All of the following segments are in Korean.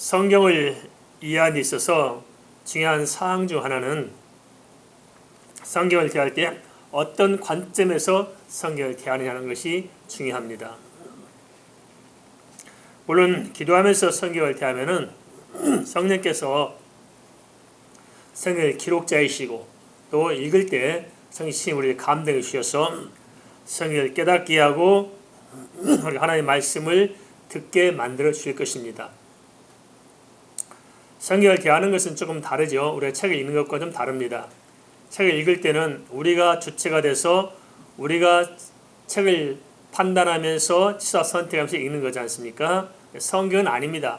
성경을 이해하는 데 있어서 중요한 사항 중 하나는 성경을 대할 때 어떤 관점에서 성경을 대하느냐는 것이 중요합니다. 물론 기도하면서 성경을 대하면은 성령께서 성경의 기록자이시고 또 읽을 때 성신이 우리를 감동해 주셔서 성경을 깨닫게 하고 우리가 하나님의 말씀을 듣게 만들어 주실 것입니다. 성경을 대하는 것은 조금 다르죠. 우리가 책을 읽는 것과 좀 다릅니다. 책을 읽을 때는 우리가 주체가 돼서 우리가 책을 판단하면서 취사 선택하면서 읽는 거지 않습니까? 성경은 아닙니다.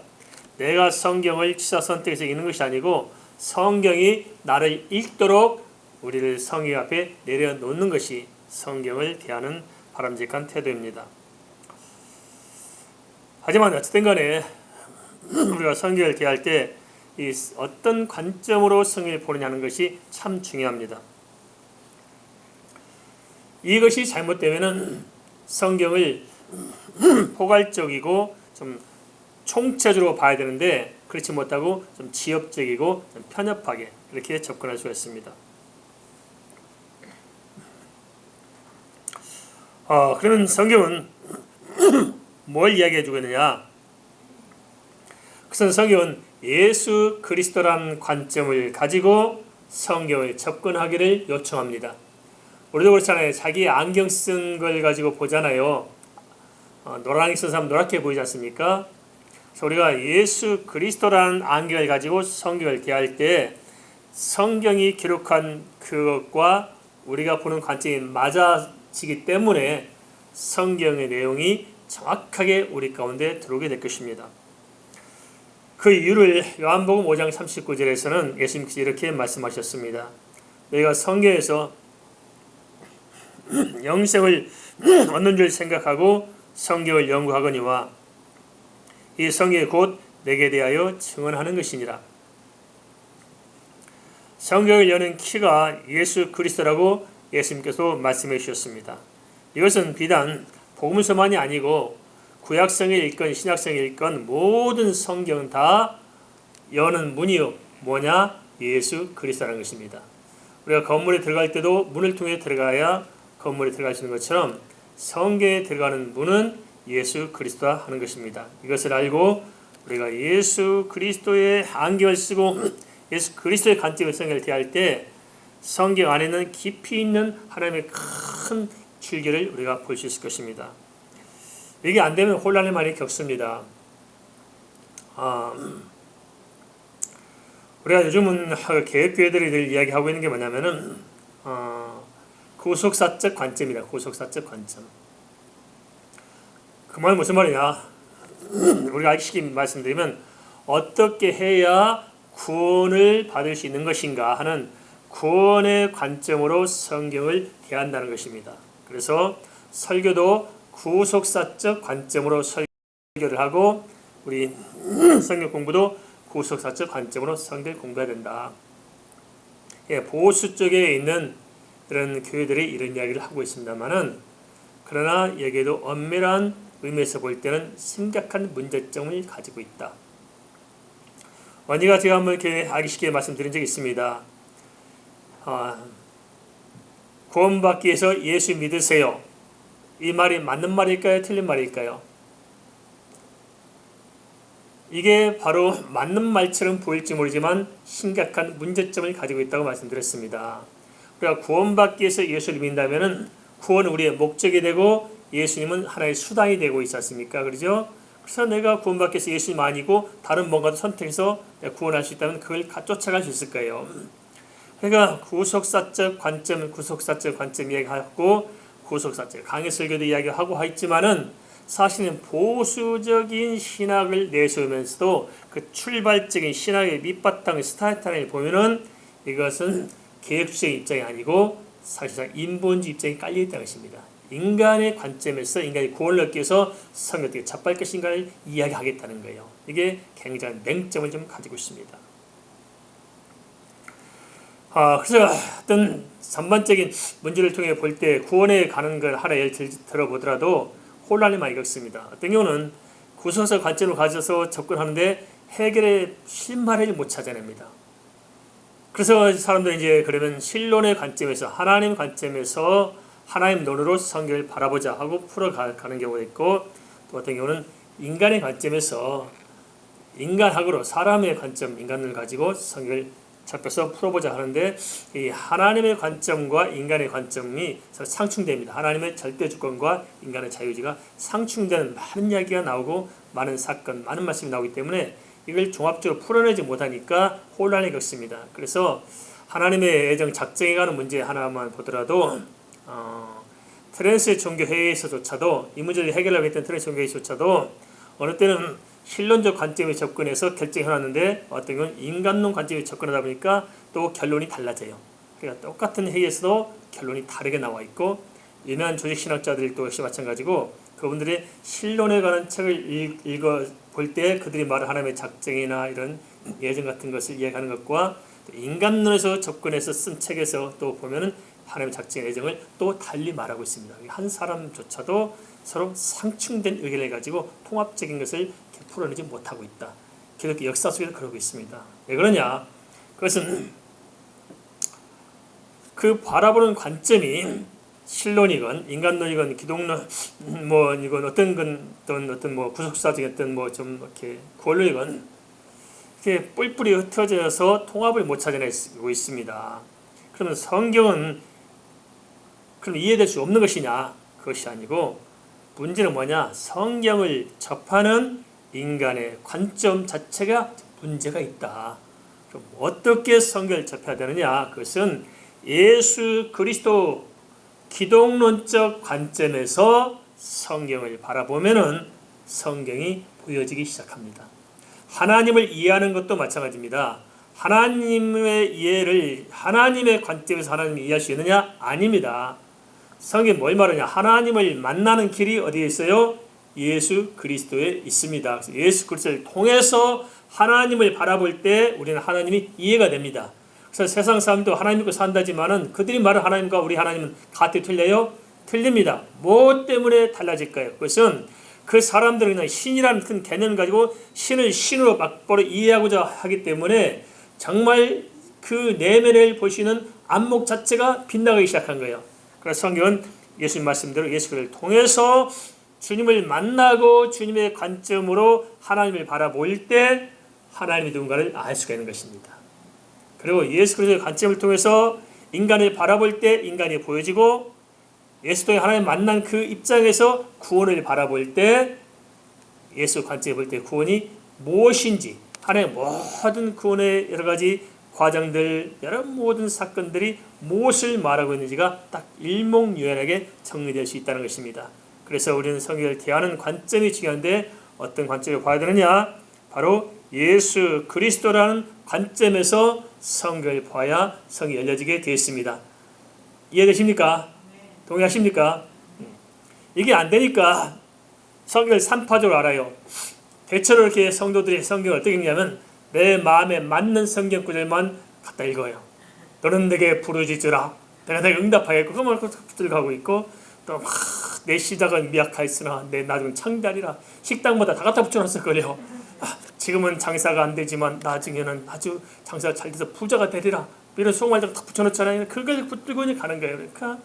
내가 성경을 취사 선택해서 읽는 것이 아니고 성경이 나를 읽도록 우리를 성경 앞에 내려놓는 것이 성경을 대하는 바람직한 태도입니다. 하지만 어쨌든 간에 우리가 성경을 대할 때 어떤 관점으로 성경을 보느냐는 것이 참 중요합니다. 이것이 잘못되면 성경을 포괄적이고 좀 총체적으로 봐야 되는데 그렇지 못하고 좀 지엽적이고 좀 편협하게 이렇게 접근할 수가 있습니다. 그러면 성경은 뭘 이야기해 주고 있느냐? 그것은 성경은 예수 그리스도라는 관점을 가지고 성경을 접근하기를 요청합니다. 우리도 그렇잖아요. 자기 안경 쓴 걸 가지고 보잖아요. 노란색 쓴 사람 노랗게 보이지 않습니까? 그래서 우리가 예수 그리스도라는 안경을 가지고 성경을 대할 때 성경이 기록한 그것과 우리가 보는 관점이 맞아지기 때문에 성경의 내용이 정확하게 우리 가운데 들어오게 될 것입니다. 그 이유를 요한복음 5장 39절에서는 예수님께서 이렇게 말씀하셨습니다. 너희가 성경에서 영생을 얻는 줄 생각하고 성경을 연구하거니와 이 성경이 곧 내게 대하여 증언하는 것이니라. 성경을 여는 키가 예수 그리스도라고 예수님께서 말씀해 주셨습니다. 이것은 비단 복음서만이 아니고 구약성에 읽건 신약성에 읽건 모든 성경은 다 여는 문이요 뭐냐? 예수 그리스도라는 것입니다. 우리가 건물에 들어갈 때도 문을 통해 들어가야 건물에 들어갈 수 있는 것처럼 성경에 들어가는 문은 예수 그리스도라 하는 것입니다. 이것을 알고 우리가 예수 그리스도의 안경을 쓰고 예수 그리스도의 관점에서 성경을 대할 때 성경 안에는 깊이 있는 하나님의 큰 줄기를 우리가 볼 수 있을 것입니다. 이게 안 되면 혼란을 많이 겪습니다. 우리가 요즘은 개혁교회들이 늘 이야기하고 있는 게 뭐냐면은 구속사적 관점이다. 구속사적 관점. 그 말은 무슨 말이냐? 우리가 알기 쉽게 말씀드리면 어떻게 해야 구원을 받을 수 있는 것인가 하는 구원의 관점으로 성경을 대한다는 것입니다. 그래서 설교도 구속사적 관점으로 설교를 하고 우리 성경 공부도 구속사적 관점으로 성경을 공부해야 된다. 보수 쪽에 있는 그런 교회들이 이런 이야기를 하고 있습니다만은 그러나 여기에도 엄밀한 의미에서 볼 때는 심각한 문제점을 가지고 있다. 언니가 제가 한번 이렇게 알기 쉽게 말씀드린 적이 있습니다. 구원받기 위해서 예수 믿으세요. 이 말이 맞는 말일까요? 틀린 말일까요? 이게 바로 맞는 말처럼 보일지 모르지만 심각한 문제점을 가지고 있다고 말씀드렸습니다. 우리가 구원받기 위해서 예수를 믿는다면 구원은 우리의 목적이 되고 예수님은 하나의 수단이 되고 있지 않습니까? 그렇죠? 그래서 내가 구원받기 위해서 예수님 아니고 다른 뭔가도 선택해서 구원할 수 있다면 그걸 쫓아갈 수 있을 거예요. 그러니까 구속사적 관점 이야기하고 구속사적 강해 설교도 이야기하고 있지만은 사실은 보수적인 신학을 내세우면서도 그 출발적인 신학의 밑바탕 스타트라인을 보면은 이것은 개혁주의 입장이 아니고 사실상 인본주의 입장이 깔려 있다는 것입니다. 인간의 관점에서 인간이 구원을 얻기 위해서 성경을 어떻게 접할 것인가를 이야기하겠다는 거예요. 이게 굉장히 맹점을 좀 가지고 있습니다. 그래서 어떤 전반적인 문제를 통해 볼 때 구원에 가는 걸 하나 예를 들어보더라도 혼란이 많이 겪습니다. 어떤 경우는 구속사 관점을 가져서 접근하는데 해결의 실마리를 못 찾아냅니다. 그래서 사람들이 이제 그러면 신론의 관점에서, 하나님 관점에서 하나님 논으로 성경을 바라보자 하고 풀어가는 경우가 있고, 또 어떤 경우는 인간의 관점에서 인간학으로 사람의 관점, 인간을 가지고 성경을 잡혀서 풀어보자 하는데, 이 하나님의 관점과 인간의 관점이 서로 상충됩니다. 하나님의 절대 주권과 인간의 자유의지가 상충되는 많은 이야기가 나오고 많은 사건, 많은 말씀이 나오기 때문에 이걸 종합적으로 풀어내지 못하니까 혼란을 겪습니다. 그래서 하나님의 애정 작정해 가는 문제 하나만 보더라도 트랜스 종교 회의에서조차도 이 문제를 해결하고 있던 트랜스 종교 회의조차도 어느 때는 신론적 관점에 접근해서 결정해놨는데 어떤 건 인간론 관점에 접근하다 보니까 또 결론이 달라져요. 그러니까 똑같은 회의에서도 결론이 다르게 나와 있고, 유명한 조직신학자들도 역시 마찬가지고 그분들의 신론에 관한 책을 읽어볼 때 그들이 말하는 하나님의 작정이나 이런 예정 같은 것을 이해하는 것과 인간론에서 접근해서 쓴 책에서 또 보면은 하나님의 작정의 예정을 또 달리 말하고 있습니다. 한 사람조차도 서로 상충된 의견을 가지고 통합적인 것을 풀어내지 못하고 있다. 기독교 역사 속에서 그러고 있습니다. 왜 그러냐? 그것은 그 바라보는 관점이 신론이건 인간론이건 기독론 이건 어떤 구속사적인 어떤 좀 이렇게 구원론이건 이렇게 뿔뿔이 흩어져서 통합을 못 찾아내고 있습니다. 그러면 성경은 그럼 이해될 수 없는 것이냐? 그것이 아니고 문제는 뭐냐? 성경을 접하는 인간의 관점 자체가 문제가 있다. 그럼 어떻게 성경을 접해야 되느냐? 그것은 예수 그리스도 기독론적 관점에서 성경을 바라보면은 성경이 보여지기 시작합니다. 하나님을 이해하는 것도 마찬가지입니다. 하나님의 이해를 하나님의 관점에서 하나님을 이해할 수 있느냐? 아닙니다. 성경이 뭘 말하냐? 하나님을 만나는 길이 어디에 있어요? 예수 그리스도에 있습니다. 그래서 예수 그리스도를 통해서 하나님을 바라볼 때 우리는 하나님이 이해가 됩니다. 그래서 세상 사람도 하나님 믿고 산다지만은 그들이 말하는 하나님과 우리 하나님은 같이 틀려요? 틀립니다. 뭐 때문에 달라질까요? 그것은 그 사람들은 그냥 신이라는 큰 개념을 가지고 신을 신으로 막바로 이해하고자 하기 때문에 정말 그 내면을 보시는 안목 자체가 빗나가기 시작한 거예요. 그래서 성경은 예수님 말씀대로 예수 그리스도를 통해서 주님을 만나고 주님의 관점으로 하나님을 바라볼 때 하나님이 누군가를 알 수가 있는 것입니다. 그리고 예수 그리스도의 관점을 통해서 인간을 바라볼 때 인간이 보여지고, 예수 통해 하나님 만난 그 입장에서 구원을 바라볼 때 예수 관점에 볼 때 구원이 무엇인지, 하나님의 모든 구원의 여러 가지 과정들, 여러 모든 사건들이 무엇을 말하고 있는지가 딱 일목요연하게 정리될 수 있다는 것입니다. 그래서 우리는 성경을 대하는 관점이 중요한데 어떤 관점을 봐야 되느냐? 바로 예수 그리스도라는 관점에서 성경을 봐야 성이 열려지게 되어 있습니다. 이해되십니까? 동의하십니까? 이게 안 되니까 성경을 3파적으로 알아요. 대체로 이렇게 성도들이 성경을 어떻게 읽냐면 내 마음에 맞는 성경 구절만 갖다 읽어요. 너는 내게 부르짖으라. 내가 응답하겠고 그것만 붙들고 있고, 또 내 시작은 미약하였으나 내 나중은 창대하리라. 식당마다 다 갖다 붙여놨을걸요. 지금은 장사가 안 되지만 나중에는 아주 장사가 잘 돼서 부자가 되리라. 이런 소말장 딱 붙여놓잖아요. 그걸 붙들고 가는 거예요. 그러니까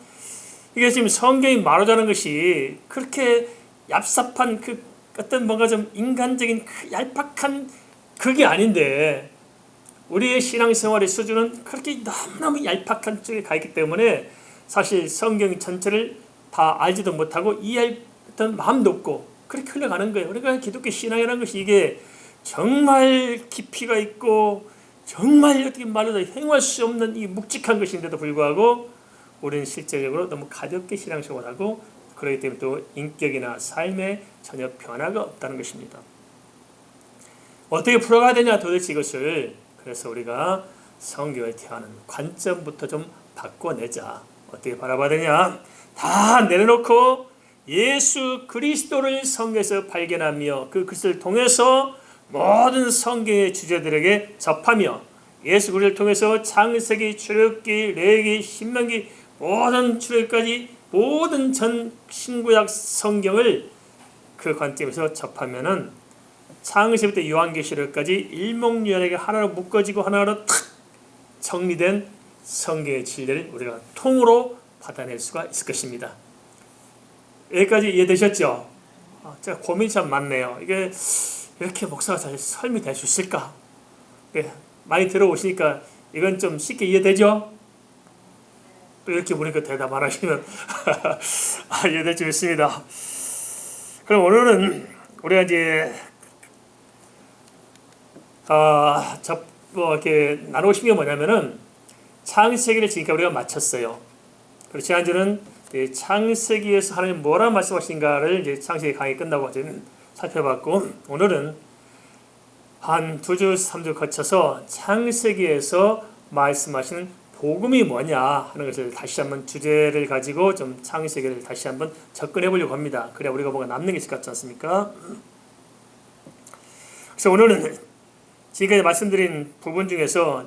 이게 지금 성경이 말하자는 것이 그렇게 얍삽한 그 어떤 뭔가 좀 인간적인 그 얄팍한 그게 아닌데, 우리의 신앙생활의 수준은 그렇게 너무너무 얄팍한 쪽에 가 있기 때문에 사실 성경 전체를 다 알지도 못하고 이해할 어떤 마음도 없고 그렇게 흘러가는 거예요. 그러니까 기독교 신앙이라는 것이 이게 정말 깊이가 있고 정말 어떻게 말해도 행할 수 없는 이 묵직한 것인데도 불구하고 우리는 실제적으로 너무 가볍게 신앙생활을 하고, 그렇기 때문에 또 인격이나 삶에 전혀 변화가 없다는 것입니다. 어떻게 풀어가야 되냐 도대체 이것을. 그래서 우리가 성경을 대하는 관점부터 좀 바꿔내자. 어떻게 바라봐야 되냐? 다 내려놓고 예수 그리스도를 성경에서 발견하며 그 그리스도를 통해서 모든 성경의 주제들에게 접하며, 예수 그리스도를 통해서 창세기, 출애굽기, 레위기, 신명기 모든 출애굽까지 모든 전 신구약 성경을 그 관점에서 접하면은 창세기부터 요한계시록까지 일목요연하게 하나로 묶어지고 하나로 탁 정리된 성경의 진리를 우리가 통으로 받아낼 수가 있을 것입니다. 여기까지 이해되셨죠? 제가 고민이 참 많네요. 이게 이렇게 목사가 잘 설명이 될 수 있을까? 많이 들어오시니까 이건 좀 쉽게 이해되죠? 또 이렇게 보니까 대답 안 하시면 이해될 수 있습니다. 그럼 오늘은 우리가 이제 이렇게 나누고 싶은 게 뭐냐면은 창세기를 지금까지 우리가 마쳤어요. 그리고 지난주는 창세기에서 하나님 뭐라 말씀하신가를 이제 창세기 강의 끝나고 이제 살펴봤고, 오늘은 한 2주, 3주 거쳐서 창세기에서 말씀하시는 복음이 뭐냐 하는 것을 다시 한번 주제를 가지고 좀 창세기를 다시 한번 접근해 보려고 합니다. 그래야 우리가 뭔가 남는 게 있을 것 같지 않습니까? 그래서 오늘은 지금까지 말씀드린 부분 중에서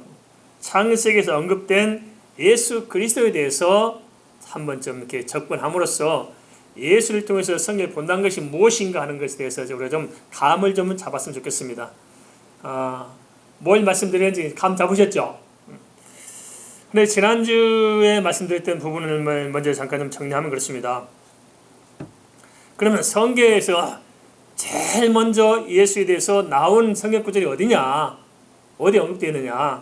창세기에서 언급된 예수 그리스도에 대해서 한번 좀 이렇게 접근함으로써 예수를 통해서 성경을 본다는 것이 무엇인가 하는 것에 대해서 우리가 좀 감을 좀 잡았으면 좋겠습니다. 뭘 말씀드렸는지 감 잡으셨죠? 근데 지난주에 말씀드렸던 부분을 먼저 잠깐 좀 정리하면 그렇습니다. 그러면 성경에서 제일 먼저 예수에 대해서 나온 성경 구절이 어디냐? 어디 언급되어 있느냐?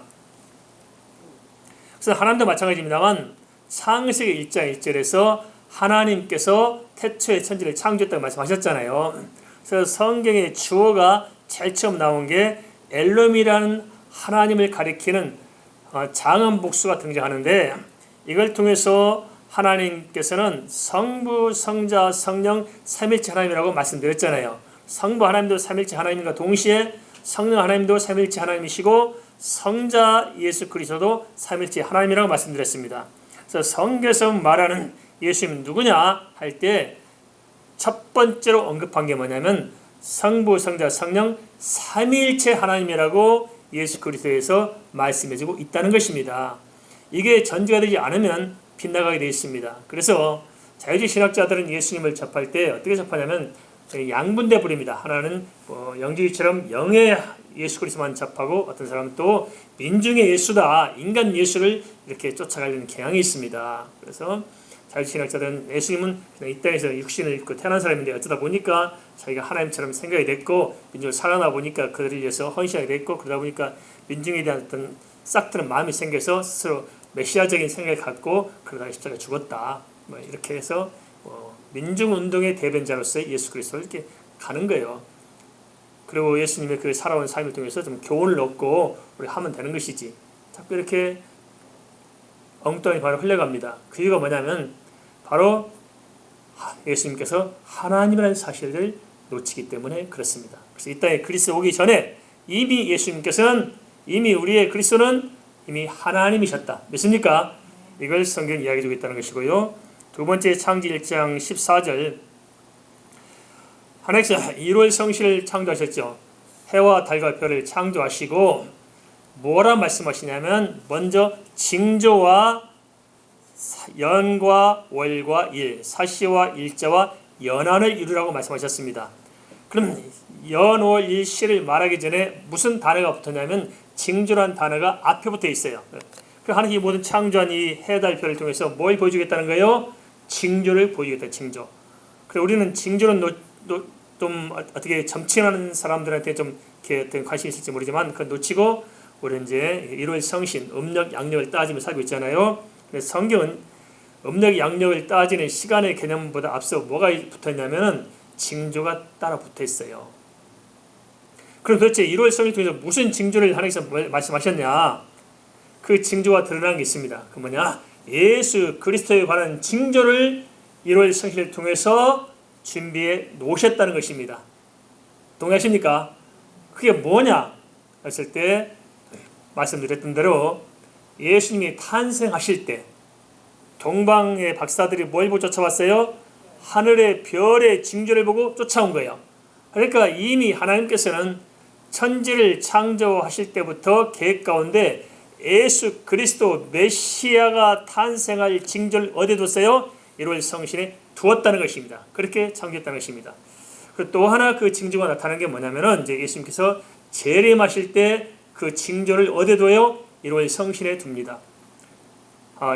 그래서 하나님도 마찬가지입니다만 창세기 1장 1절에서 하나님께서 태초에 천지를 창조했다고 말씀하셨잖아요. 그래서 성경의 주어가 제일 처음 나온 게 엘롬이라는 하나님을 가리키는 장음 복수가 등장하는데, 이걸 통해서 하나님께서는 성부, 성자, 성령 삼일체 하나님이라고 말씀드렸잖아요. 성부 하나님도 삼일체 하나님과 동시에 성령 하나님도 삼일체 하나님이시고 성자 예수 그리스도도 삼일체 하나님이라고 말씀드렸습니다. 그래서 성경에서 말하는 예수님은 누구냐 할 때 첫 번째로 언급한 게 뭐냐면 성부, 성자, 성령 삼일체 하나님이라고 예수 그리스도에서 말씀해주고 있다는 것입니다. 이게 전제가 되지 않으면 빗나가게 되어 있습니다. 그래서 자유주의 신학자들은 예수님을 접할 때 어떻게 접하냐면 양분대 부립니다. 하나는 영주의처럼 영의 예수 그리스도만 접하고, 어떤 사람은 또 민중의 예수다, 인간 예수를 이렇게 쫓아가려는 경향이 있습니다. 그래서 자유주의 신학자들은 예수님은 그냥 이 땅에서 육신을 입고 태어난 사람인데 어쩌다 보니까 자기가 하나님처럼 생각이 됐고 민중을 살아나 보니까 그들을 위해서 헌신하게 됐고, 그러다 보니까 민중에 대한 어떤 싹트는 마음이 생겨서 스스로 메시아적인 생각을 갖고 그러다가 십자가에 죽었다, 이렇게 해서 민중운동의 대변자로서 예수 그리스도를 이렇게 가는 거예요. 그리고 예수님의 그 살아온 삶을 통해서 좀 교훈을 얻고 우리 하면 되는 것이지, 자꾸 이렇게 엉뚱하게 바로 흘러갑니다. 그 이유가 뭐냐면 바로 예수님께서 하나님이라는 사실을 놓치기 때문에 그렇습니다. 그래서 이 땅에 그리스도 오기 전에 이미 예수님께서는, 이미 우리의 그리스도는 이미 하나님이셨다. 믿습니까? 이걸 성경이 이야기해주고 있다는 것이고요. 두 번째, 창기 1장 14절, 하나님께서 1월 성신을 창조하셨죠. 해와 달과 별을 창조하시고 뭐라 말씀하시냐면 먼저 징조와 연과 월과 일, 사시와 일자와 연한을 이루라고 말씀하셨습니다. 그럼 연, 월, 일, 시를 말하기 전에 무슨 단어가 붙었냐면 징조라는 단어가 앞에 붙어 있어요. 그 하나님이 모든 창조한 이 해, 달, 별을 통해서 뭘 보여주겠다는 거예요? 징조를 보여주겠다. 징조. 그래, 우리는 징조는 좀 어떻게 점칭하는 사람들한테 좀 이렇게 어떤 관심이 있을지 모르지만 그건 놓치고 우리는 이제 일월 성신, 음력, 양력을 따지며 살고 있잖아요. 그래서 성경은 음력, 양력을 따지는 시간의 개념보다 앞서 뭐가 붙었냐면은 징조가 따라 붙어 있어요. 그럼 도대체 1월 성신을 통해서 무슨 징조를 하나님께서 말씀하셨냐? 그 징조가 드러난 게 있습니다. 그 뭐냐? 예수 그리스도에 관한 징조를 1월 성신을 통해서 준비해 놓으셨다는 것입니다. 동의하십니까? 그게 뭐냐 했을 때 말씀드렸던 대로 예수님이 탄생하실 때 동방의 박사들이 뭘 보고 쫓아왔어요? 하늘의 별의 징조를 보고 쫓아온 거예요. 그러니까 이미 하나님께서는 천지를 창조하실 때부터 계획 가운데 예수 그리스도 메시아가 탄생할 징조를 어디에 뒀어요? 1월 성신에 두었다는 것입니다. 그렇게 창조했다는 것입니다. 그리고 또 하나 그 징조가 나타나는 게 뭐냐면은 이제 예수님께서 재림하실 때 그 징조를 어디에 둬요? 1월 성신에 둡니다.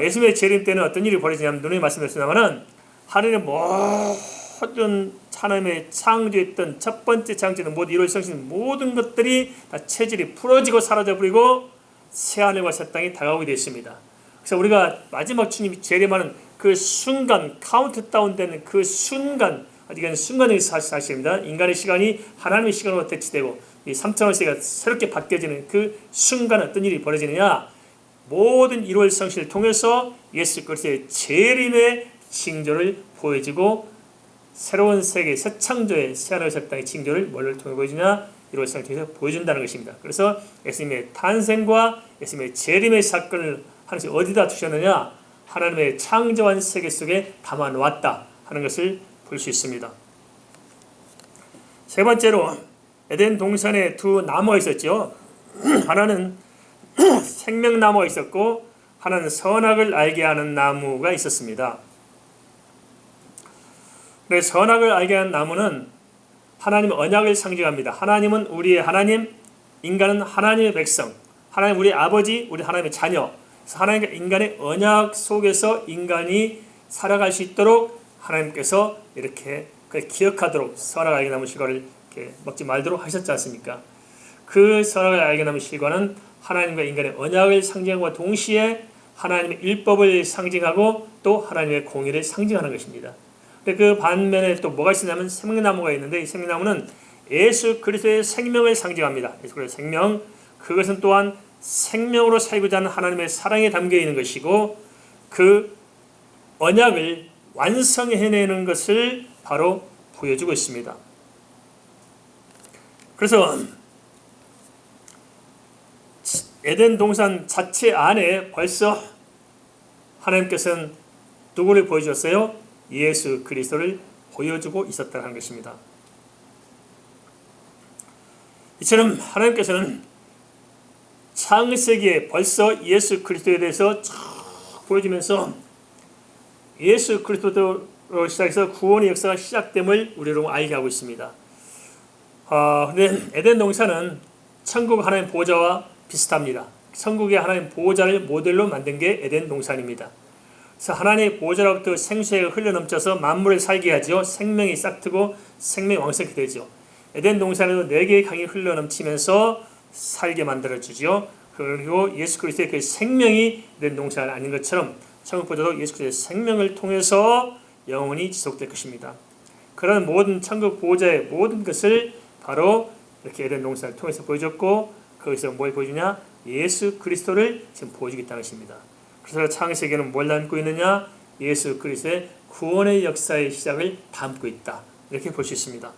예수님의 재림 때는 어떤 일이 벌어지냐면 누누이 말씀드렸습니다만은 하늘의 모든 하나님의 창조했던 첫 번째 창조는 모두 1월 성신 모든 것들이 다 체질이 풀어지고 사라져버리고 새하늘과 새 땅이 다가오게 되어 있습니다. 그래서 우리가 마지막 주님이 재림하는 그 순간, 카운트다운 되는 그 순간, 이건 순간적인 사실입니다. 인간의 시간이 하나님의 시간으로 대치되고 이 3차원 세계가 새롭게 바뀌어지는 그 순간 어떤 일이 벌어지느냐, 모든 1월 성신을 통해서 예수 그리스도의 재림의 징조를 보여주고 새로운 세계, 새 창조의 새하늘 새 땅의 징조를 뭐를 통해 보여주냐? 1월 성신을 통해서 보여준다는 것입니다. 그래서 예수님의 탄생과 예수님의 재림의 사건을 하나님이 어디다 두셨느냐? 하나님의 창조한 세계 속에 담아놓았다 하는 것을 볼 수 있습니다. 세 번째로 에덴 동산에 두 나무가 있었죠. 하나는 생명나무가 있었고 하나는 선악을 알게 하는 나무가 있었습니다. 선악을 알게 하는 나무는 하나님의 언약을 상징합니다. 하나님은 우리의 하나님, 인간은 하나님의 백성, 하나님 우리의 아버지, 우리 하나님의 자녀. 하나님과 인간의 언약 속에서 인간이 살아갈 수 있도록 하나님께서 이렇게 기억하도록 선악을 알게 나무 실과를 이렇게 먹지 말도록 하셨지 않습니까? 그 선악을 알게 나무 실과는 하나님과 인간의 언약을 상징하고 동시에 하나님의 율법을 상징하고 또 하나님의 공의를 상징하는 것입니다. 그 반면에 또 뭐가 있냐면 생명나무가 있는데 이 생명나무는 예수 그리스도의 생명을 상징합니다. 예수 그리스도의 생명, 그것은 또한 생명으로 살고자 하는 하나님의 사랑에 담겨 있는 것이고 그 언약을 완성해내는 것을 바로 보여주고 있습니다. 그래서 에덴 동산 자체 안에 벌써 하나님께서는 누구를 보여주셨어요? 예수 그리스도를 보여주고 있었다는 것입니다. 이처럼 하나님께서는 창세기에 벌써 예수 그리스도에 대해서 쭉 보여주면서 예수 그리스도로 시작해서 구원의 역사가 시작됨을 우리로 알게 하고 있습니다. 근데 에덴 동산은 천국 하나님 보호자와 비슷합니다. 천국의 하나님 보호자를 모델로 만든 게 에덴 동산입니다. 그래서 하나님의 보호자로부터 생수가 흘러넘쳐서 만물을 살게 하죠. 생명이 싹트고 생명이 왕성하게 되죠. 에덴 동산에도 4개의 강이 흘러넘치면서 살게 만들어주죠. 그리고 예수 그리스도의 그 생명이 에덴 동산 아닌 것처럼 천국 보호자도 예수 그리스도의 생명을 통해서 영원히 지속될 것입니다. 그런 모든 천국 보호자의 모든 것을 바로 이렇게 에덴 동산을 통해서 보여줬고 거기서 뭘 보여주냐? 예수 그리스도를 지금 보여주겠다는 것입니다. 그래서 창세기는 뭘 담고 있느냐? 예수 그리스도의 구원의 역사의 시작을 담고 있다. 이렇게 볼 수 있습니다.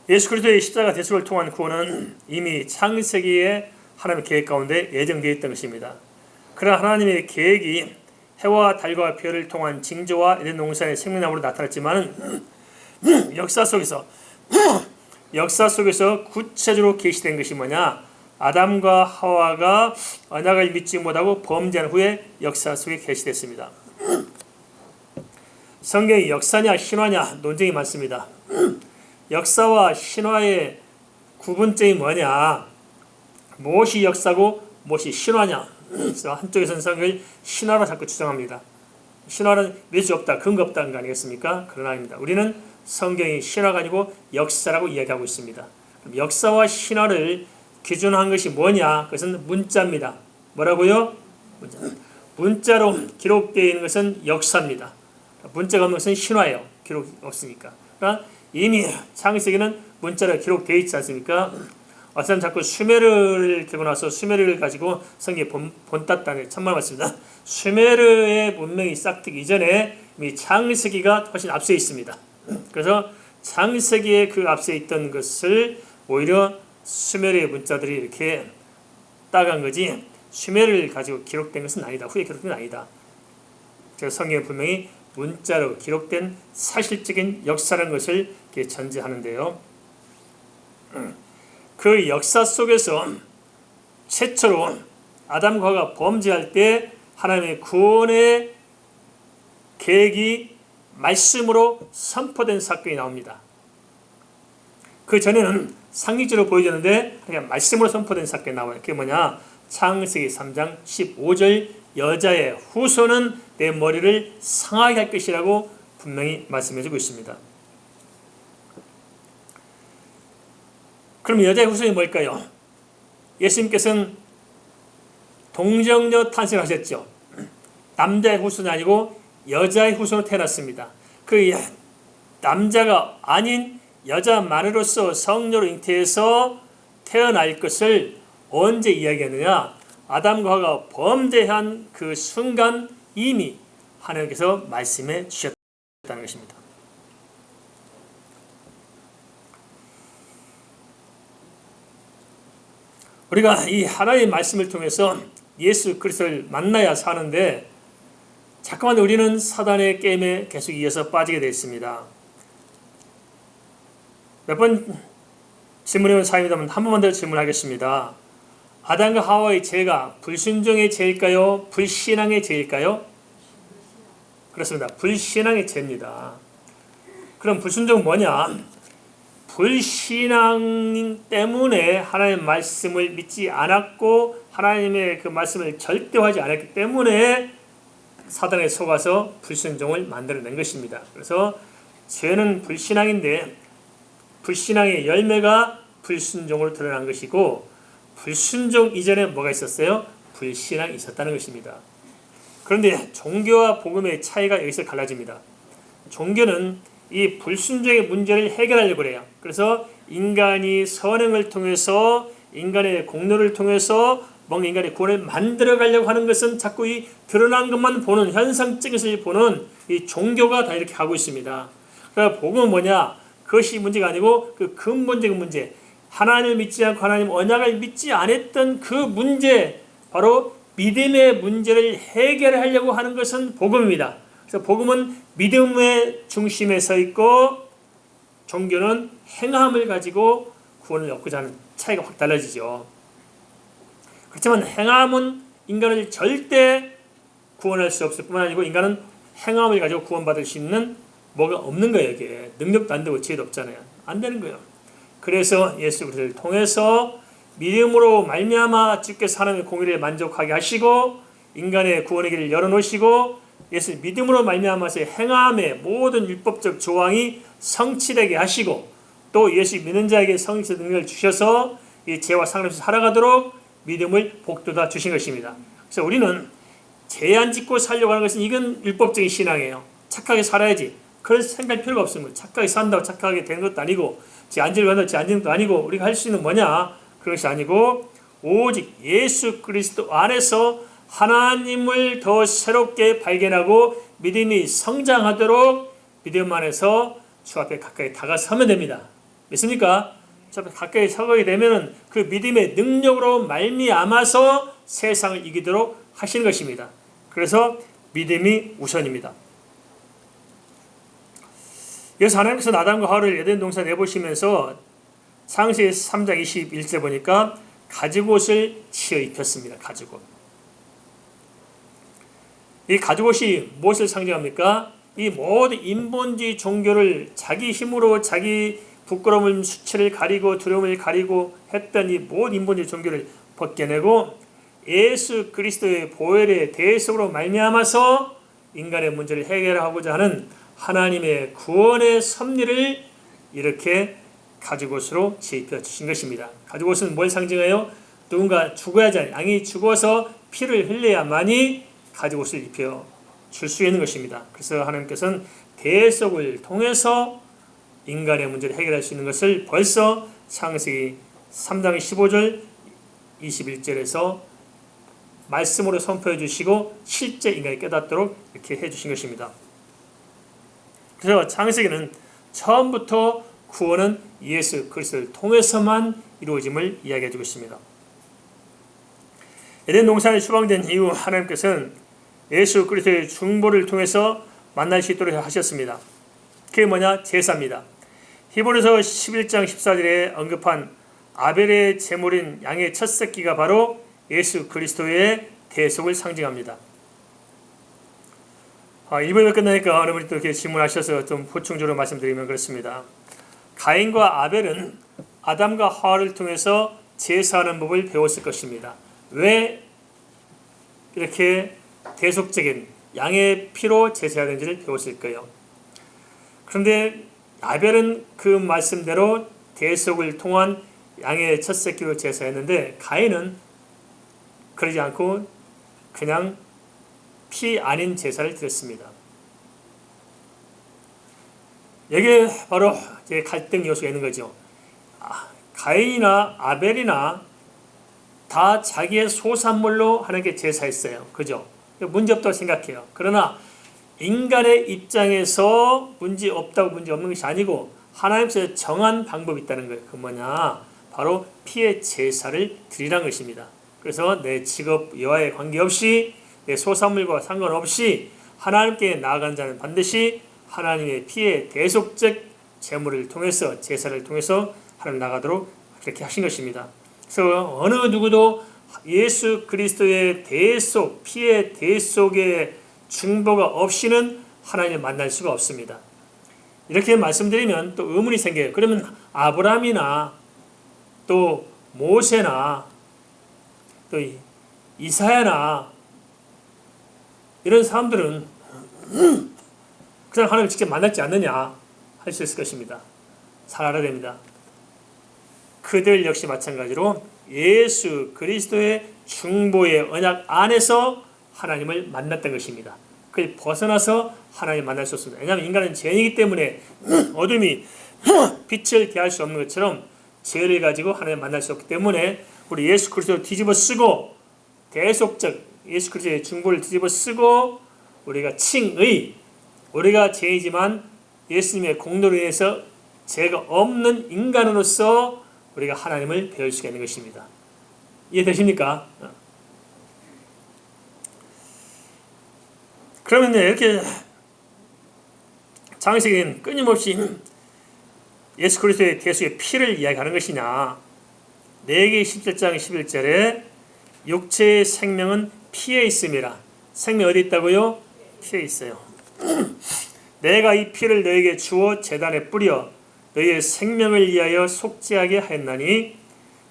예수 그리스도의 십자가 대속을 통한 구원은 이미 창세기에 하나님의 계획 가운데 예정되어 있던 것입니다. 그러나 하나님의 계획이 해와 달과 별을 통한 징조와 에덴 동산의 생명나무로 나타났지만 역사 속에서 구체적으로 계시된 것이 뭐냐? 아담과 하와가 언약을 믿지 못하고 범죄한 후에 역사 속에 계시됐습니다. 성경이 역사냐 신화냐 논쟁이 많습니다. 역사와 신화의 구분점이 뭐냐? 무엇이 역사고 무엇이 신화냐? 그래서 한쪽에서는 성경을 신화로 자꾸 주장합니다. 신화는 믿을 수 없다, 근거 없다는 거 아니겠습니까? 그러나 아닙니다. 우리는 성경이 신화가 아니고 역사라고 이야기하고 있습니다. 그럼 역사와 신화를 기준한 것이 뭐냐? 그것은 문자입니다. 뭐라고요? 문자로 기록되어 있는 것은 역사입니다. 문자가 없는 것은 신화예요. 기록이 없으니까. 그러나 이미 창세기는 문자로 기록되어 있지 않습니까? 어떤 사람 자꾸 수메르를 들고 나서 수메르를 가지고 성경에 본땄다는 참말 맞습니다. 수메르의 문명이 싹트기 이전에 이미 창세기가 훨씬 앞서 있습니다. 그래서 창세기에 그 앞서 있던 것을 오히려 수메르의 문자들이 이렇게 따간 거지 수메르를 가지고 기록된 것은 아니다. 후에 기록된 것은 아니다. 그래서 성경에 분명히 문자로 기록된 사실적인 역사라는 것을 전제하는데요. 그 역사 속에서 최초로 아담과 하와가 범죄할 때 하나님의 구원의 계획이 말씀으로 선포된 사건이 나옵니다. 그 전에는 상징적으로 보여줬는데 그냥 말씀으로 선포된 사건이 나와요. 그게 뭐냐? 창세기 3장 15절 여자의 후손은 내 머리를 상하게 할 것이라고 분명히 말씀해주고 있습니다. 그럼 여자의 후손이 뭘까요? 예수님께서는 동정녀 탄생하셨죠. 남자의 후손이 아니고 여자의 후손으로 태어났습니다. 그 남자가 아닌 여자만으로서 성녀로 잉태해서 태어날 것을 언제 이야기하느냐? 아담과 하와가 범죄한 그 순간 이미 하나님께서 말씀해 주셨다는 것입니다. 우리가 이 하나님의 말씀을 통해서 예수 그리스도를 만나야 사는데 자꾸만 우리는 사단의 게임에 계속 이어서 빠지게 되어 있습니다. 몇 번 질문해본 사입니다만 한 번만 더 질문하겠습니다. 아담과 하와의 죄가 불순종의 죄일까요? 불신앙의 죄일까요? 그렇습니다. 불신앙의 죄입니다. 그럼 불순종은 뭐냐? 불신앙 때문에 하나님의 말씀을 믿지 않았고 하나님의 그 말씀을 절대화하지 않았기 때문에 사단에 속아서 불순종을 만들어낸 것입니다. 그래서 죄는 불신앙인데 불신앙의 열매가 불순종으로 드러난 것이고 불순종 이전에 뭐가 있었어요? 불신앙이 있었다는 것입니다. 그런데 종교와 복음의 차이가 여기서 갈라집니다. 종교는 이 불순종의 문제를 해결하려고 해요. 그래서 인간이 선행을 통해서 인간의 공로를 통해서 뭔가 인간의 구원을 만들어 가려고 하는 것은 자꾸 이 드러난 것만 보는 현상적인 것을 보는 이 종교가 다 이렇게 하고 있습니다. 그러니까 복음은 뭐냐? 그것이 문제가 아니고 그 근본적인 문제, 하나님을 믿지 않고 하나님 언약을 믿지 않았던 그 문제, 바로 믿음의 문제를 해결하려고 하는 것은 복음입니다. 그래서 복음은 믿음의 중심에 서 있고 종교는 행함을 가지고 구원을 얻고자 하는 차이가 확 달라지죠. 그렇지만 행함은 인간을 절대 구원할 수 없을 뿐만 아니고 인간은 행함을 가지고 구원받을 수 있는 뭐가 없는 거예요. 이게 능력도 안 되고 지혜도 없잖아요. 안 되는 거예요. 그래서 예수 그리스도를 통해서 믿음으로 말미암아 주께서 하나님의 공의를 만족하게 하시고 인간의 구원의 길을 열어놓으시고 예수 믿음으로 말미암아서 행함의 모든 율법적 조항이 성취되게 하시고 또 예수 믿는 자에게 성령의 능력을 주셔서 이 죄와 상관없이 살아가도록 믿음을 복돋아 주신 것입니다. 그래서 우리는 죄 안 짓고 살려고 하는 것은 이건 율법적인 신앙이에요. 착하게 살아야지. 그래서 생각할 필요가 없습니다. 착하게 산다고 착하게 되는 것도 아니고 죄 안 지려고 한다고 죄 안 지는 것도 아니고 우리가 할 수 있는 뭐냐? 그것이 아니고 오직 예수 그리스도 안에서 하나님을 더 새롭게 발견하고 믿음이 성장하도록 믿음 안에서 주 앞에 가까이 다가서면 됩니다. 믿습니까? 주 앞에 가까이 서게 되면 그 믿음의 능력으로 말미암아서 세상을 이기도록 하시는 것입니다. 그래서 믿음이 우선입니다. 그래서 하나님께서 아담과 하와를 에덴 동산에 내보시면서 창세기 3장 21절 보니까 가죽옷을 치어 입혔습니다. 가죽옷. 이 가죽옷이 무엇을 상징합니까? 이 모든 인본주의 종교를 자기 힘으로 자기 부끄러움을 수치를 가리고 두려움을 가리고 했던 이 모든 인본주의 종교를 벗겨내고 예수 그리스도의 보혈의 대속으로 말미암아서 인간의 문제를 해결하고자 하는 하나님의 구원의 섭리를 이렇게 가죽옷으로 지입혀 주신 것입니다. 가죽옷은 뭘 상징해요? 누군가 죽어야지, 양이 죽어서 피를 흘려야만이 가죽옷을 입혀 줄 수 있는 것입니다. 그래서 하나님께서는 대속을 통해서 인간의 문제를 해결할 수 있는 것을 벌써 창세기 3장 15절 21절에서 말씀으로 선포해 주시고 실제 인간이 깨닫도록 이렇게 해 주신 것입니다. 그래서 창세기는 처음부터 구원은 예수 그리스도를 통해서만 이루어짐을 이야기해 주고 있습니다. 에덴 동산이 추방된 이후 하나님께서는 예수 그리스도의 중보를 통해서 만날 수 있도록 하셨습니다. 그게 뭐냐? 제사입니다. 히브리서 11장 14절에 언급한 아벨의 제물인 양의 첫 새끼가 바로 예수 그리스도의 대속을 상징합니다. 일부가 끝나니까 여러분이 또 이렇게 질문하셔서 좀 보충적으로 말씀드리면 그렇습니다. 가인과 아벨은 아담과 하와를 통해서 제사하는 법을 배웠을 것입니다. 왜 이렇게 대속적인 양의 피로 제사하는지를 배웠을까요? 그런데 아벨은 그 말씀대로 대속을 통한 양의 첫 새끼로 제사했는데 가인은 그러지 않고 그냥 피 아닌 제사를 드렸습니다. 여기에 바로 이제 갈등 요소가 있는 거죠. 가인이나 아벨이나 다 자기의 소산물로 하나님께 제사했어요. 그죠? 문제 없다고 생각해요. 그러나 인간의 입장에서 문제 없다고 문제 없는 것이 아니고 하나님께서 정한 방법이 있다는 거예요. 그 뭐냐? 바로 피의 제사를 드리라는 것입니다. 그래서 내 직업 여하에 관계없이 내 소산물과 상관없이 하나님께 나아간 자는 반드시 하나님의 피의 대속적 제물을 통해서 제사를 통해서 하나님 나가도록 그렇게 하신 것입니다. 그래서 어느 누구도 예수 그리스도의 대속, 피의 대속의 중보가 없이는 하나님을 만날 수가 없습니다. 이렇게 말씀드리면 또 의문이 생겨요. 그러면 아브라함이나 또 모세나 또 이사야나 이런 사람들은 그냥 하나님을 직접 만났지 않느냐 할 수 있을 것입니다. 잘 알아야 됩니다. 그들 역시 마찬가지로 예수 그리스도의 중보의 언약 안에서 하나님을 만났던 것입니다. 그걸 벗어나서 하나님을 만날 수 없습니다. 왜냐하면 인간은 죄인이기 때문에 어둠이 빛을 대할 수 없는 것처럼 죄를 가지고 하나님을 만날 수 없기 때문에 우리 예수 그리스도를 뒤집어 쓰고 대속적 예수 그리스도의 중보를 뒤집어 쓰고 우리가 칭의 우리가 죄이지만 예수님의 공로로 인해서 죄가 없는 인간으로서 우리가 하나님을 배울 수가 있는 것입니다. 이해되십니까? 그러면 이렇게 장세기는 끊임없이 예수 그리스도의 대속의 피를 이야기하는 것이냐. 레위기 17장 11절에 육체의 생명은 피에 있음이라. 생명이 어디 있다고요? 피에 있어요. 내가 이 피를 너에게 주어 제단에 뿌려 너희의 생명을 위하여 속죄하게 하였나니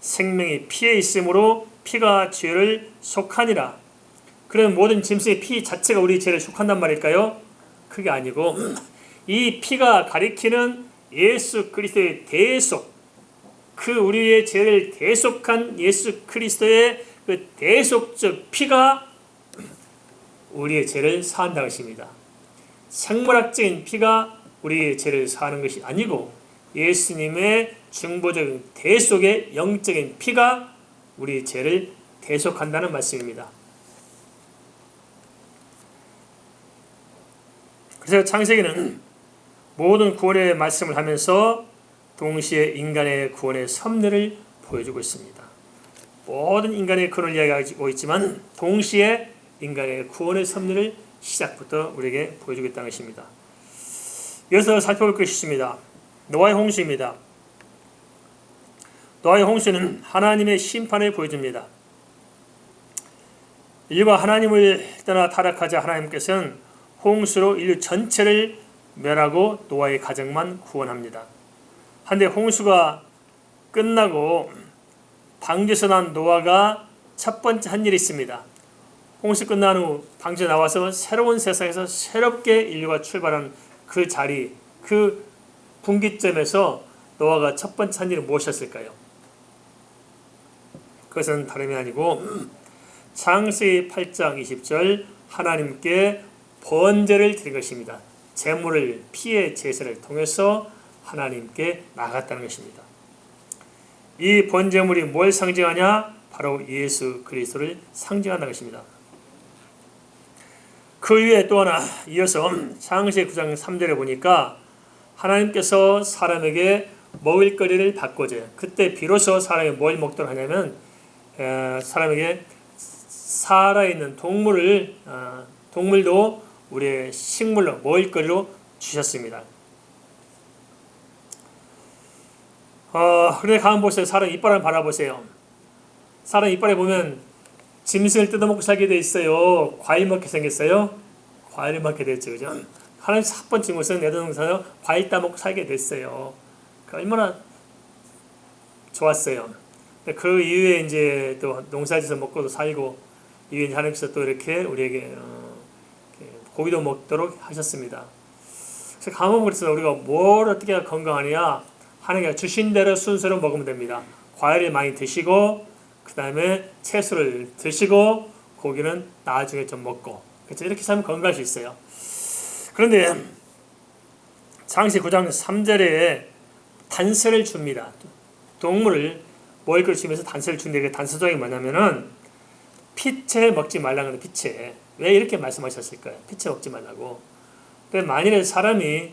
생명이 피에 있으므로 피가 죄를 속하니라. 그럼 모든 짐승의 피 자체가 우리 죄를 속한단 말일까요? 그게 아니고 이 피가 가리키는 예수 그리스도의 대속, 그 우리의 죄를 대속한 예수 그리스도의 그 대속적 피가 우리의 죄를 사한다는 것입니다. 생물학적인 피가 우리의 죄를 사하는 것이 아니고 예수님의 중보적인 대속의 영적인 피가 우리의 죄를 대속한다는 말씀입니다. 그래서 창세기는 모든 구원의 말씀을 하면서 동시에 인간의 구원의 섭리를 보여주고 있습니다. 모든 인간의 구원을 이야기하고 있지만 동시에 인간의 구원의 섭리를 시작부터 우리에게 보여주고 있다는 것입니다. 이어서 살펴볼 것이 있습니다. 노아의 홍수입니다. 노아의 홍수는 하나님의 심판을 보여줍니다. 인류가 하나님을 떠나 타락하자 하나님께서는 홍수로 인류 전체를 멸하고 노아의 가정만 구원합니다. 한데 홍수가 끝나고 방주에서 난 노아가 첫 번째 한 일이 있습니다. 홍수 끝난 후 방주에 나와서 새로운 세상에서 새롭게 인류가 출발한 그 자리, 그 분기점에서 노아가 첫 번째 한 일이 무엇이었을까요? 그것은 다름이 아니고 창세기 8장 20절 하나님께 번제를 드린 것입니다. 제물을 피의 제사를 통해서 하나님께 나갔다는 것입니다. 이 번제물이 뭘 상징하냐? 바로 예수 그리스도를 상징한다는 것입니다. 그 위에 또 하나 이어서 창세기 9장 3절에 보니까 하나님께서 사람에게 먹을거리를 바꿔줘요. 그때 비로소 사람이 뭘 먹도록 하냐면 사람에게 살아있는 동물도 우리의 식물로 먹을거리로 주셨습니다. 그런데 가만 보세요. 사람 이빨을 바라보세요. 사람 이빨에 보면 짐승을 뜯어먹고 살게 돼 있어요. 과일 먹게 생겼어요. 과일을 먹게 됐죠. 그죠? 하나님 첫 번째 것은 에덴동산에서 과일 따먹고 살게 됐어요. 얼마나 좋았어요. 그 이후에 이제 또 농사지어서 먹고도 살고, 이후에 하나님께서 또 이렇게 우리에게 고기도 먹도록 하셨습니다. 그래서 가만 그래서 우리가 뭘 어떻게 해야 건강하냐? 하나님께서 주신 대로 순서로 먹으면 됩니다. 과일을 많이 드시고, 그 다음에 채소를 드시고, 고기는 나중에 좀 먹고, 그렇죠? 이렇게 살면 건강할 수 있어요. 그런데 창세기 9장 3절에 단서를 줍니다. 동물을 먹을 걸 주면서 단서를 주는데, 그 단서적이 뭐냐면은 피채 먹지 말라는 건데, 피채. 왜 이렇게 말씀하셨을까요? 피채 먹지 말라고. 만일에 사람이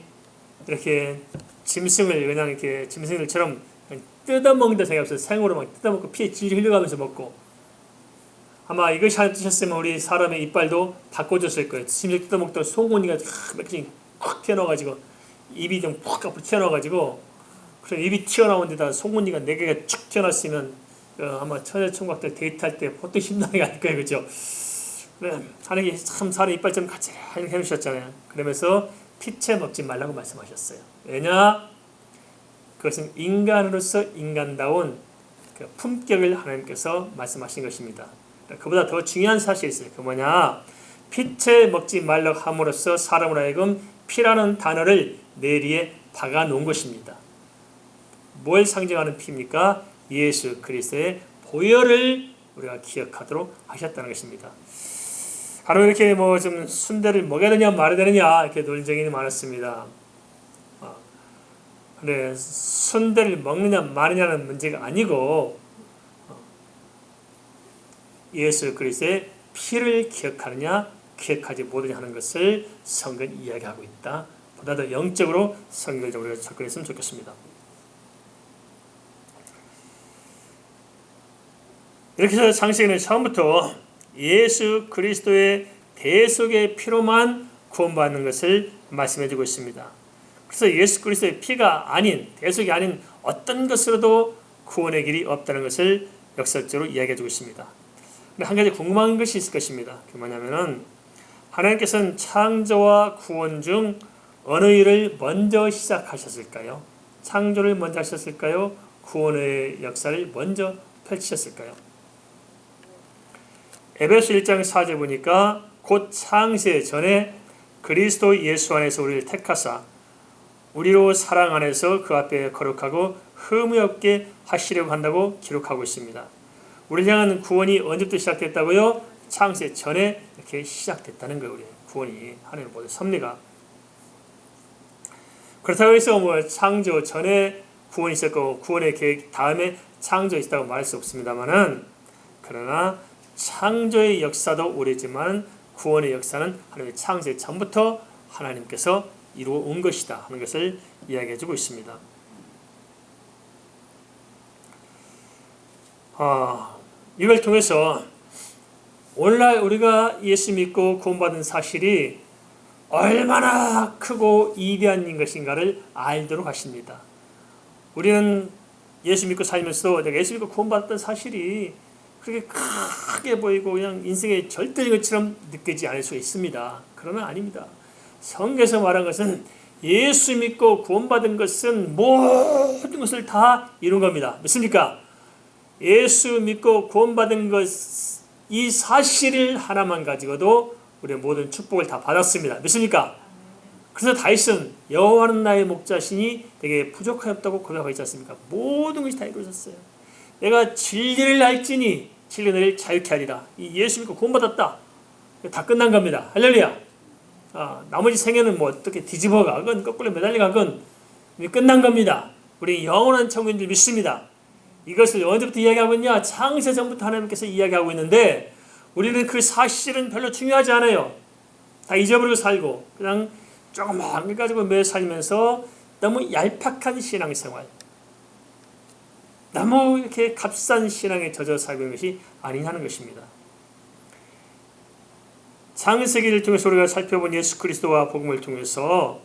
이렇게 짐승을 그냥 이렇게 짐승들처럼 뜯어먹는다 생각해서 생으로 막 뜯어먹고 피에 질질 흘려가면서 먹고, 아마 이것이 하나 뜨셨으면 우리 사람의 이빨도 바꿔줬을 거예요. 심지어 뜯어먹던 송곳니가 몇 개씩 콱 튀어나와가지고, 입이 좀 푹 앞으로 튀어나와가지고, 그래서 입이 튀어나온 데다 송곳니가 4개가 쭉 튀어나왔으면 아마 처녀총각들 데이트할 때 보통 힘나게 할 거예요. 그죠? 하나님이 참 사람 이빨 좀 같이 해주셨잖아요. 그러면서 피채 먹지 말라고 말씀하셨어요. 왜냐? 그것은 인간으로서 인간다운 그 품격을 하나님께서 말씀하신 것입니다. 그보다 더 중요한 사실이 있어요. 그 뭐냐? 피채 먹지 말라고 함으로써 사람으로 하여금 피라는 단어를 내리에 박아 놓은 것입니다. 뭘 상징하는 피입니까? 예수 그리스도의 보혈을 우리가 기억하도록 하셨다는 것입니다. 바로 이렇게 뭐 좀 순대를 먹여야 되냐 말아야 되느냐 이렇게 논쟁이 많았습니다. 근데 순대를 먹느냐 마느냐는 문제가 아니고 예수 그리스도의 피를 기억하느냐 기억하지 못하느냐 하는 것을 성경이 이야기하고 있다. 보다 더 영적으로 성경적으로 접근했으면 좋겠습니다. 이렇게 해서 창세기는 처음부터 예수 그리스도의 대속의 피로만 구원받는 것을 말씀해주고 있습니다. 그래서 예수 그리스도의 피가 아닌, 대속이 아닌 어떤 것으로도 구원의 길이 없다는 것을 역설적으로 이야기해주고 있습니다. 근데 한 가지 궁금한 것이 있을 것입니다. 그게 뭐냐면은 하나님께서는 창조와 구원 중 어느 일을 먼저 시작하셨을까요? 창조를 먼저 하셨을까요? 구원의 역사를 먼저 펼치셨을까요? 에베소 1장 4절 보니까 곧 창세 전에 그리스도 예수 안에서 우리를 택하사 우리로 사랑 안에서 그 앞에 거룩하고 흠이 없게 하시려고 한다고 기록하고 있습니다. 우리를 향한 구원이 언제부터 시작됐다고요? 창세 전에 이렇게 시작됐다는 거예요. 우리 구원이 하나님 모든 섭리가. 그렇다고 해서 뭐 창조 전에 구원이 있었고 구원의 계획 다음에 창조가 있다고 말할 수 없습니다만은, 그러나 창조의 역사도 오래지만 구원의 역사는 하나님의 창세 전부터 하나님께서 이루어 온 것이다 하는 것을 이야기해 주고 있습니다. 이걸 통해서 오늘날 우리가 예수 믿고 구원받은 사실이 얼마나 크고 위대한 것인가를 알도록 하십니다. 우리는 예수 믿고 살면서도 내가 예수 믿고 구원받았던 사실이 그렇게 크게 보이고 그냥 인생의 절대적인 것처럼 느끼지 않을 수 있습니다. 그러면 아닙니다. 성경에서 말한 것은 예수 믿고 구원받은 것은 모든 것을 다 이룬 겁니다. 믿습니까? 예수 믿고 구원받은 것, 이 사실을 하나만 가지고도 우리의 모든 축복을 다 받았습니다. 믿습니까? 그래서 다윗은 여호와는 나의 목자시니 내게 부족함이 없다고 고백하고 있지 않습니까? 모든 것이 다 이루어졌어요. 내가 진리를 알지니 진리는 너를 자유케 하리라. 이 예수 믿고 구원받았다. 다 끝난 겁니다. 할렐루야. 나머지 생애는 뭐 어떻게 뒤집어 가건 거꾸로 매달려 가건 끝난 겁니다. 우리 영원한 천국인 줄 믿습니다. 이것을 언제부터 이야기하고 있냐? 창세 전부터 하나님께서 이야기하고 있는데 우리는 그 사실은 별로 중요하지 않아요. 다 잊어버리고 살고 그냥 조그만 거 가지고 매일 살면서 너무 얄팍한 신앙생활, 너무 이렇게 값싼 신앙에 젖어 살고 있는 것이 아니냐는 것입니다. 창세기를 통해서 우리가 살펴본 예수 그리스도와 복음을 통해서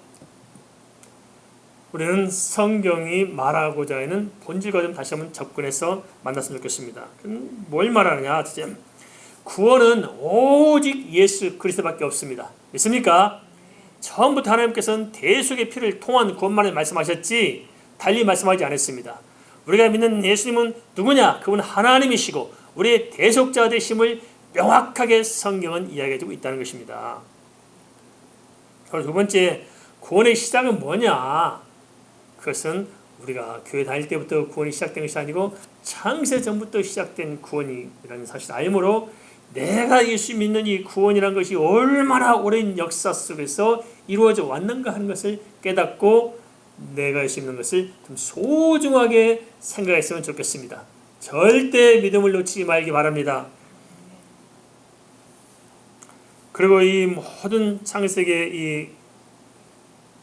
우리는 성경이 말하고자 하는 본질과 좀 다시 한번 접근해서 만났으면 좋겠습니다. 뭘 말하느냐? 구원은 오직 예수 그리스도밖에 없습니다. 믿습니까? 처음부터 하나님께서는 대속의 피를 통한 구원만을 말씀하셨지 달리 말씀하지 않았습니다. 우리가 믿는 예수님은 누구냐? 그분은 하나님이시고 우리의 대속자 되심을 명확하게 성경은 이야기해주고 있다는 것입니다. 그리고 두 번째, 구원의 시작은 뭐냐? 그것은 우리가 교회 다닐 때부터 구원이 시작된 것이 아니고 창세 전부터 시작된 구원이라는 사실 알므로 내가 예수 믿는 이 구원이라는 것이 얼마나 오랜 역사 속에서 이루어져 왔는가 하는 것을 깨닫고 내가 예수 믿는 것을 좀 소중하게 생각했으면 좋겠습니다. 절대 믿음을 놓치지 말기 바랍니다. 그리고 이 모든 창세기의 이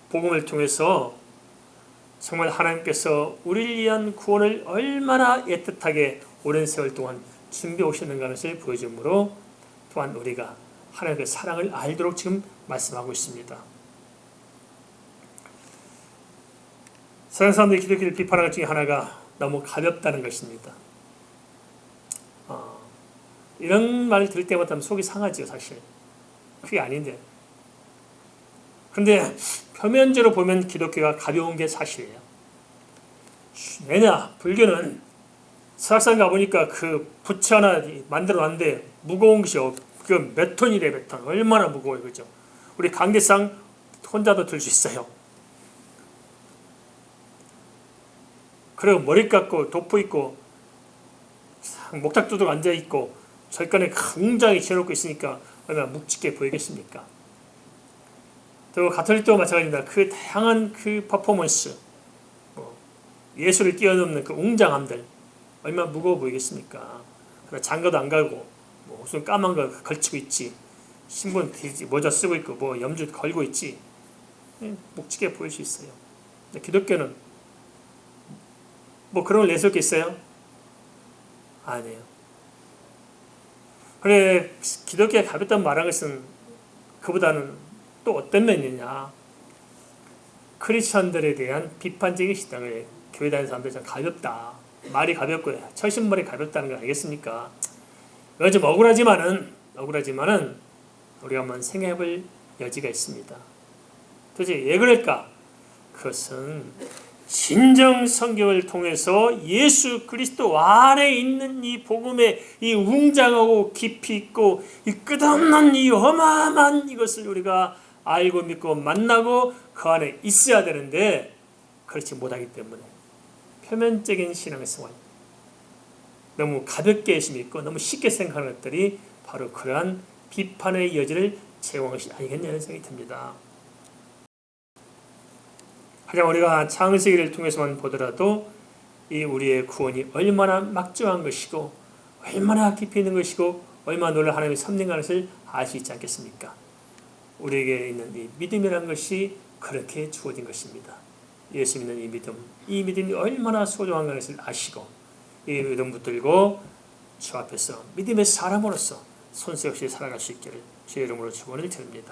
복음을 통해서 정말 하나님께서 우리를 위한 구원을 얼마나 애틋하게 오랜 세월 동안 준비해 오셨는가 하는 것을 보여주므로 또한 우리가 하나님의 사랑을 알도록 지금 말씀하고 있습니다. 세상 사람들이 기독교를 비판하는 것 중에 하나가 너무 가볍다는 것입니다. 이런 말을 들을 때마다 속이 상하죠, 사실. 그게 아닌데. 그런데 표면적으로 보면 기독교가 가벼운 게 사실이에요. 왜냐? 불교는 설악산 가보니까 그 부채 하나 만들어 놨는데 무거운 것이 그 몇 톤이래, 몇 톤. 얼마나 무거워요, 그죠? 우리 강대상 혼자도 들 수 있어요. 그리고 머리 깎고 도포 있고 목탁두둑 앉아 있고 절간에 굉장히 지어놓고 있으니까 얼마나 묵직해 보이겠습니까? 또 가톨릭도 마찬가지입니다. 그 다양한 그 퍼포먼스, 예술을 뛰어넘는 그 웅장함들 얼마나 무거워 보이겠습니까? 장가도 안 가고 무슨 까만 거 걸치고 있지, 신분 모자 쓰고 있고 뭐 염주 걸고 있지, 묵직해 보일 수 있어요. 기독교는 뭐 그런 걸 내세웠겠어요? 아니에요. 그래, 기독교가 가볍다는 말한 것은 그보다는 또 어떤 면이냐? 크리스천들에 대한 비판적인 시각을 교회 다니는 사람들이 참 가볍다. 말이 가볍고 처신말이 가볍다는 거 알겠습니까? 이건 좀 억울하지만은 우리가 한번 생각해볼 여지가 있습니다. 도대체 왜 그럴까? 그것은 진정 성경을 통해서 예수 그리스도 안에 있는 이 복음의 이 웅장하고 깊이 있고 이 끝없는 이 어마어마한 이것을 우리가 알고 믿고 만나고 그 안에 있어야 되는데 그렇지 못하기 때문에 표면적인 신앙생활, 너무 가볍게 믿고 너무 쉽게 생각하는 것들이 바로 그러한 비판의 여지를 제공한 것이 아니겠냐는 생각이 듭니다. 하지만 우리가 창세기를 통해서만 보더라도 이 우리의 구원이 얼마나 막중한 것이고 얼마나 깊이 있는 것이고 얼마나 놀라운 하나님의 섭리인 것을 알 수 있지 않겠습니까? 우리에게 있는 이 믿음이라는 것이 그렇게 주어진 것입니다. 예수 믿는 이 믿음이 얼마나 소중한 것을 아시고 이 믿음 붙들고 주 앞에서 믿음의 사람으로서 손색 없이 살아갈 수 있기를 주의 이름으로 축원을 드립니다.